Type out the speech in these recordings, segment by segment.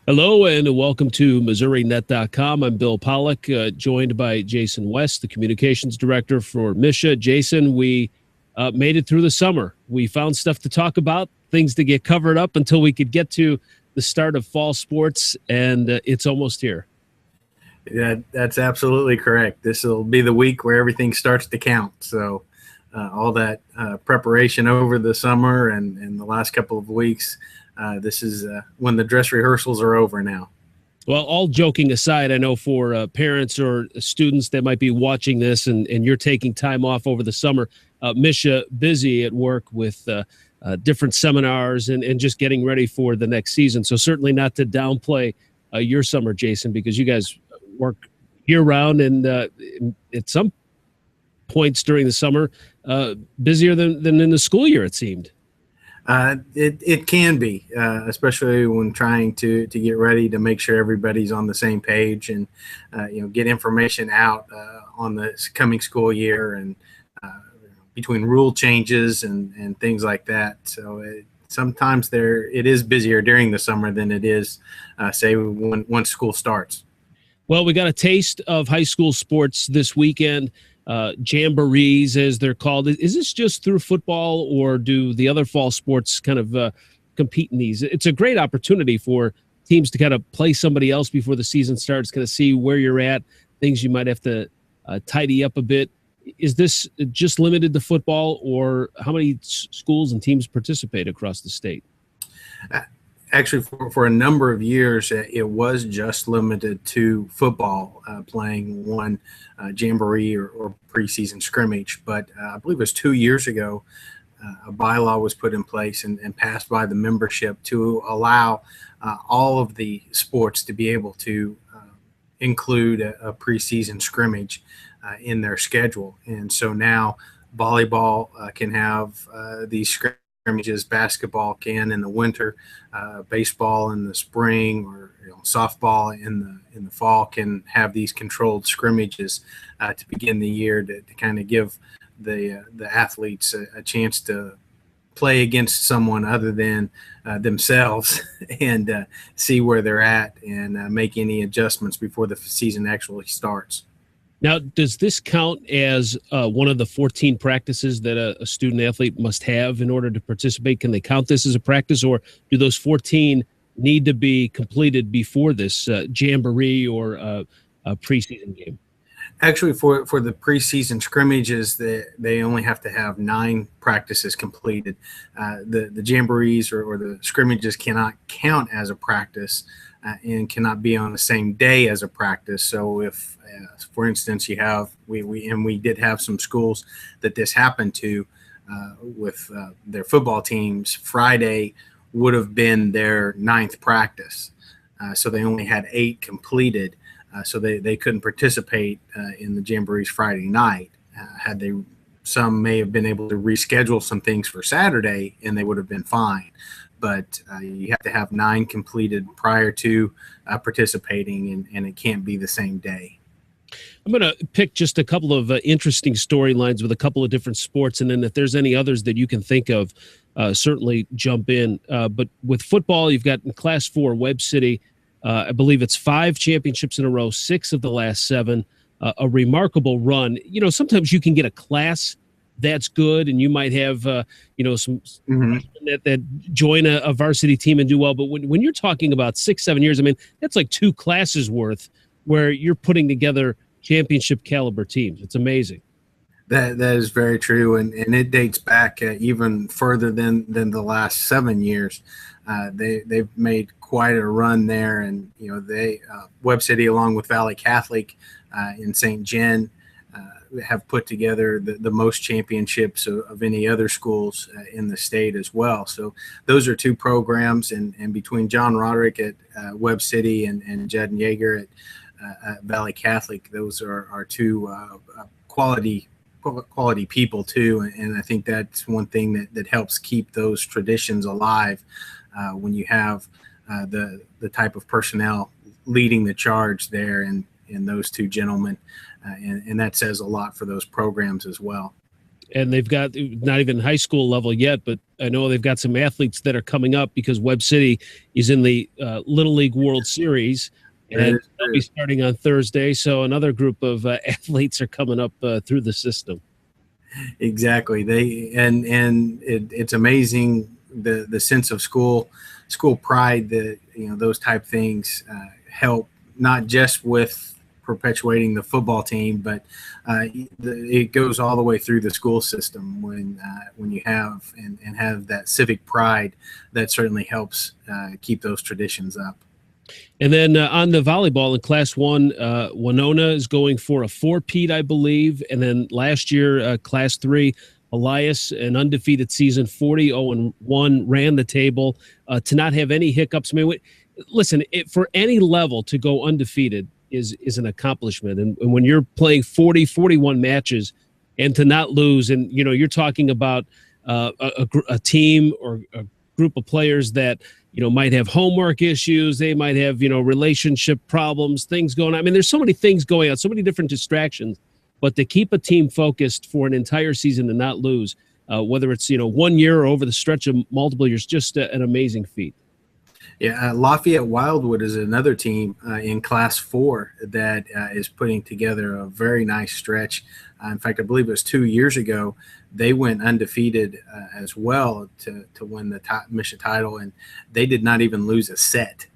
Hello and welcome to MissouriNet.com. I'm Bill Pollock, joined by Jason West, the communications director for MSHSAA. Jason, we made it through the summer. We found stuff to talk about, things to get covered up until we could get to the start of fall sports, and it's almost here. Yeah, that's absolutely correct. This will be the week where everything starts to count. So all that preparation over the summer and the last couple of weeks, this is when the dress rehearsals are over now. Well, all joking aside, I know for parents or students that might be watching this and you're taking time off over the summer, MSHSAA busy at work with different seminars and just getting ready for the next season. So certainly not to downplay your summer, Jason, because you guys work year-round and at some points during the summer, busier than in the school year, it seemed. It can be, especially when trying to get ready to make sure everybody's on the same page and get information out on the coming school year and between rule changes and things like that. So sometimes it is busier during the summer than it is, say, once school starts. Well, we got a taste of high school sports this weekend. Jamborees, as they're called. Is this just through football, or do the other fall sports kind of compete in these? It's a great opportunity for teams to kind of play somebody else before the season starts, kind of see where you're at, things you might have to tidy up a bit. Is this just limited to football, or how many schools and teams participate across the state? Actually, for a number of years, it was just limited to football, playing one jamboree or preseason scrimmage. But I believe it was 2 years ago, a bylaw was put in place and passed by the membership to allow all of the sports to be able to include a preseason scrimmage in their schedule. And so now volleyball can have these scrimmages. Basketball can in the winter, baseball in the spring, or softball in the fall can have these controlled scrimmages to begin the year to kind of give the athletes a chance to play against someone other than themselves and see where they're at and make any adjustments before the season actually starts. Now, does this count as one of the 14 practices that a student athlete must have in order to participate? Can they count this as a practice, or do those 14 need to be completed before this jamboree or a preseason game? Actually, for the preseason scrimmages, they only have to have 9 practices completed. The jamborees or the scrimmages cannot count as a practice and cannot be on the same day as a practice. So if, for instance, we did have some schools that this happened to with their football teams, Friday would have been their 9th practice. So they only had 8 completed. So they couldn't participate in the jamborees Friday night. Some may have been able to reschedule some things for Saturday, and they would have been fine. But you have to have 9 completed prior to participating, and it can't be the same day. I'm going to pick just a couple of interesting storylines with a couple of different sports, and then if there's any others that you can think of, certainly jump in. But with football, you've got in Class 4, Webb City. I believe it's 5 championships in a row, 6 of the last 7, a remarkable run. Sometimes you can get a class that's good, and you might have, some that join a varsity team and do well. But when you're talking about 6-7 years, I mean, that's like 2 classes worth where you're putting together championship caliber teams. It's amazing. That is very true, and it dates back even further than the last 7 years. They've made quite a run there, and Webb City, along with Valley Catholic in St. Jen, have put together the most championships of any other schools in the state as well. So those are 2 programs, and between John Roderick at Webb City and Jed Yeager at Valley Catholic, those are 2 quality people too, and I think that's one thing that helps keep those traditions alive when you have the type of personnel leading the charge there, and those 2 gentlemen, and that says a lot for those programs as well. And they've got not even high school level yet, but I know they've got some athletes that are coming up because Webb City is in the Little League World Series, and they'll be starting on Thursday. So another group of athletes are coming up through the system. Exactly. It's amazing the sense of school pride that those type things help not just with perpetuating the football team, but it goes all the way through the school system when you have and have that civic pride that certainly helps keep those traditions up. And then on the volleyball in Class 1, Winona is going for a 4-peat, I believe. And then last year, Class 3, Elias, an undefeated season, 40-0-1, ran the table to not have any hiccups. I mean, listen, for any level to go undefeated is an accomplishment. And when you're playing 40, 41 matches and to not lose, and, you're talking about a team or a group of players that, might have homework issues. They might have, relationship problems, things going on. I mean, there's so many things going on, so many different distractions, but to keep a team focused for an entire season and not lose, whether it's, 1 year or over the stretch of multiple years, just an amazing feat. Yeah, Lafayette Wildwood is another team in Class 4 that is putting together a very nice stretch. In fact, I believe it was 2 years ago, they went undefeated as well to win the MSHSAA title, and they did not even lose a set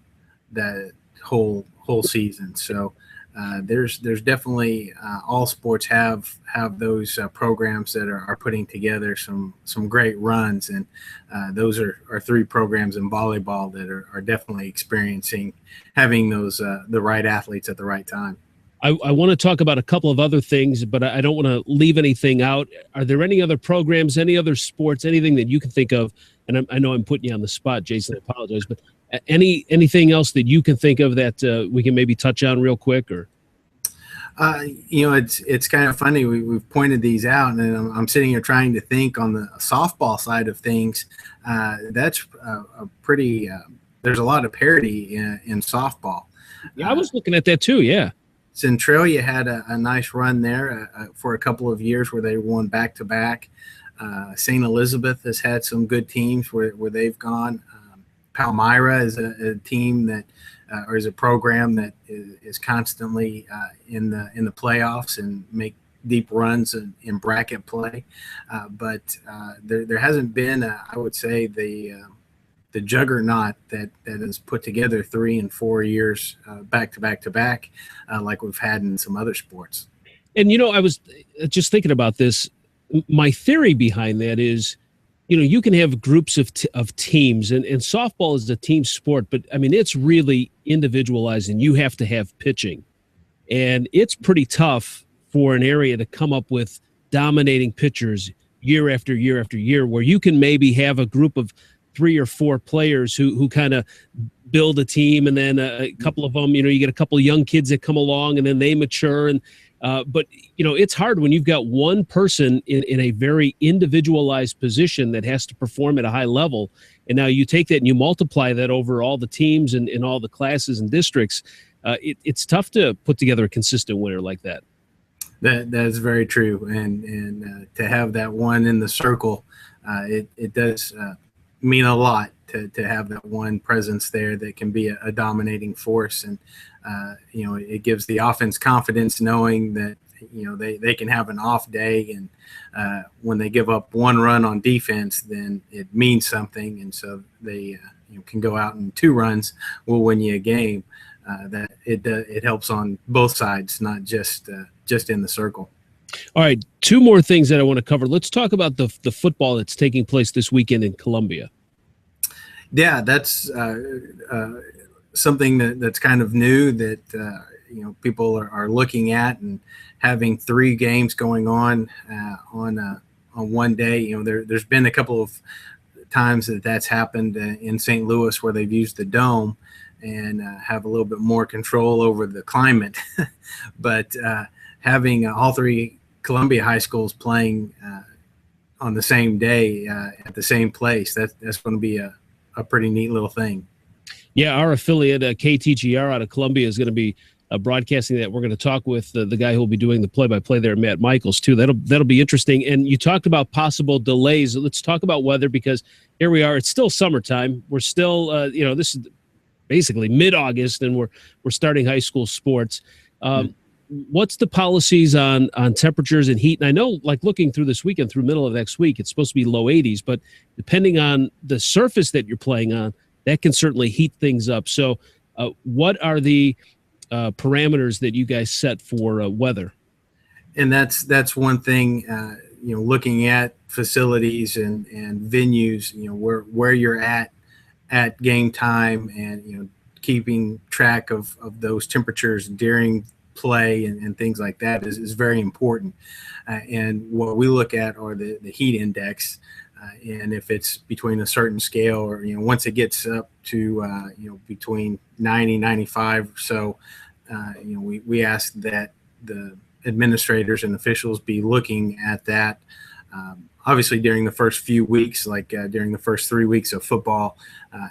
that whole season. So there's definitely all sports have those programs that are putting together some great runs, and those are 3 programs in volleyball that are definitely having those the right athletes at the right time. I want to talk about a couple of other things, but I don't want to leave anything out. Are there any other programs, any other sports, anything that you can think of? And I know I'm putting you on the spot, Jason. I apologize, but anything else that you can think of that we can maybe touch on real quick? Or it's kind of funny. We've pointed these out, and I'm sitting here trying to think on the softball side of things. That's a pretty. There's a lot of parity in softball. Yeah, I was looking at that too. Yeah. Centralia had a nice run there for a couple of years where they won back-to-back. St. Elizabeth has had some good teams where they've gone. Palmyra is a team that or is a program that is constantly in the playoffs and make deep runs in bracket play. But there hasn't been, I would say, the juggernaut that has put together 3 and 4 years back to back like we've had in some other sports. And, I was just thinking about this. My theory behind that is, you can have groups of teams, and softball is a team sport, but I mean, it's really individualized, and you have to have pitching. And it's pretty tough for an area to come up with dominating pitchers year after year after year, where you can maybe have a group of 3 or 4 players who kind of build a team, and then a couple of them, you get a couple of young kids that come along and then they mature. And but it's hard when you've got one person in a very individualized position that has to perform at a high level. And now you take that and you multiply that over all the teams and all the classes and districts. It's tough to put together a consistent winner like that. That's very true. And to have that one in the circle, it does mean a lot to have that one presence there that can be a dominating force. And it gives the offense confidence knowing that they can have an off day, and when they give up 1 run on defense, then it means something, and so they can go out and 2 runs will win you a game. That it helps on both sides, not just in the circle. All right, 2 more things that I want to cover. Let's talk about the football that's taking place this weekend in Columbia. Yeah, that's something that's kind of new that people are looking at, and having 3 games going on one day. There's been a couple of times that's happened in St. Louis where they've used the dome and have a little bit more control over the climate. But having all 3 Columbia high schools playing on the same day at the same place, that's going to be a pretty neat little thing. Yeah, our affiliate, KTGR out of Columbia, is going to be broadcasting that. We're going to talk with the guy who will be doing the play-by-play there, Matt Michaels, too. That'll be interesting. And you talked about possible delays. Let's talk about weather, because here we are. It's still summertime. We're still, this is basically mid-August, and we're starting high school sports. What's the policies on temperatures and heat? And I know, like, looking through this weekend, through middle of next week, it's supposed to be low 80s, but depending on the surface that you're playing on, that can certainly heat things up. So what are the parameters that you guys set for weather? And that's one thing, looking at facilities and venues, where you're at game time, and, keeping track of those temperatures during play and things like that is very important. And what we look at are the heat index. And if it's between a certain scale, or, once it gets up to, between 90, 95 or so, we ask that the administrators and officials be looking at that. Obviously, during the first few weeks, like during the first 3 weeks of football,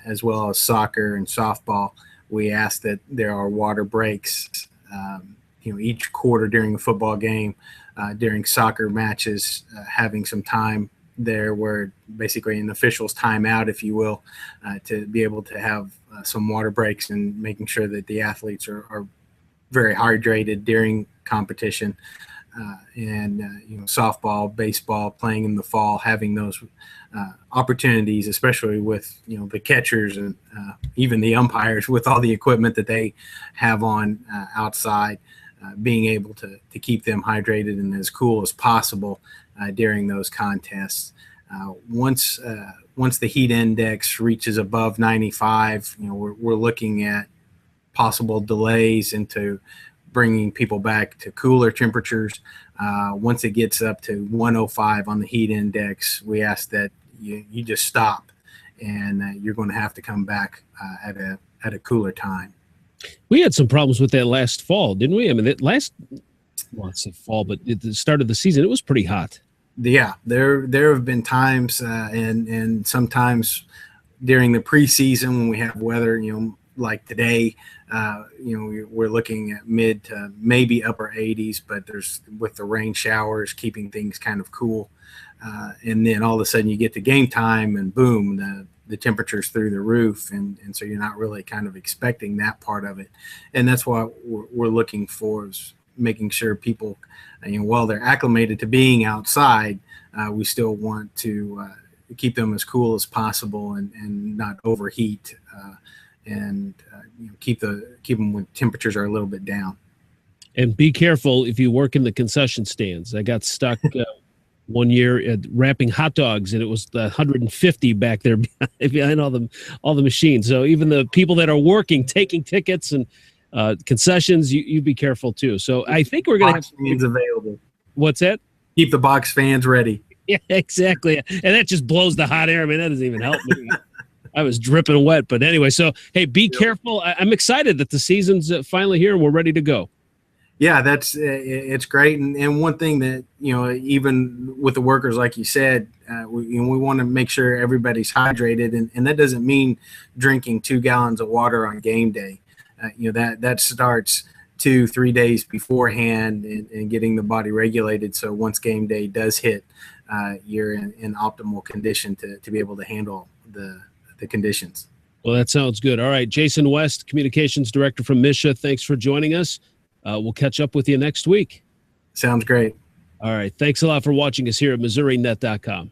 as well as soccer and softball, we ask that there are water breaks, each quarter during the football game, during soccer matches, having some time there where basically an official's timeout, if you will, to be able to have some water breaks, and making sure that the athletes are very hydrated during competition. Softball, baseball, playing in the fall, having those opportunities, especially with the catchers and even the umpires, with all the equipment that they have on outside, being able to keep them hydrated and as cool as possible during those contests. Once the heat index reaches above 95, we're looking at possible delays into bringing people back to cooler temperatures. Once it gets up to 105 on the heat index, we ask that you just stop, and you're going to have to come back at a cooler time. We had some problems with that last fall, didn't we? I mean, I won't say fall, but at the start of the season, it was pretty hot. Yeah, there have been times, and sometimes during the preseason when we have weather, like today, we're looking at mid to maybe upper 80s, but there's, with the rain showers, keeping things kind of cool. And then all of a sudden you get to game time, and boom, the temperature's through the roof. And so you're not really kind of expecting that part of it. And that's what we're looking for, is making sure people, while they're acclimated to being outside, we still want to keep them as cool as possible, and not overheat, and keep them when temperatures are a little bit down. And be careful if you work in the concession stands. I got stuck one year wrapping hot dogs, and it was 150 back there behind all the machines. So even the people that are working, taking tickets and concessions, you be careful too. So I think we're going to have fans available. What's that? Keep the box fans ready. Yeah, exactly. And that just blows the hot air. I mean, that doesn't even help me. I was dripping wet. But anyway, so, hey, be careful. I'm excited that the season's finally here and we're ready to go. Yeah, it's great. And one thing that, even with the workers, like you said, we want to make sure everybody's hydrated. And that doesn't mean drinking 2 gallons of water on game day. That starts 2-3 days beforehand, and getting the body regulated. So once game day does hit, you're in optimal condition to be able to handle the conditions. Well, that sounds good. All right, Jason West, Communications Director from MSHSAA, thanks for joining us. We'll catch up with you next week. Sounds great. All right. Thanks a lot for watching us here at MissouriNet.com.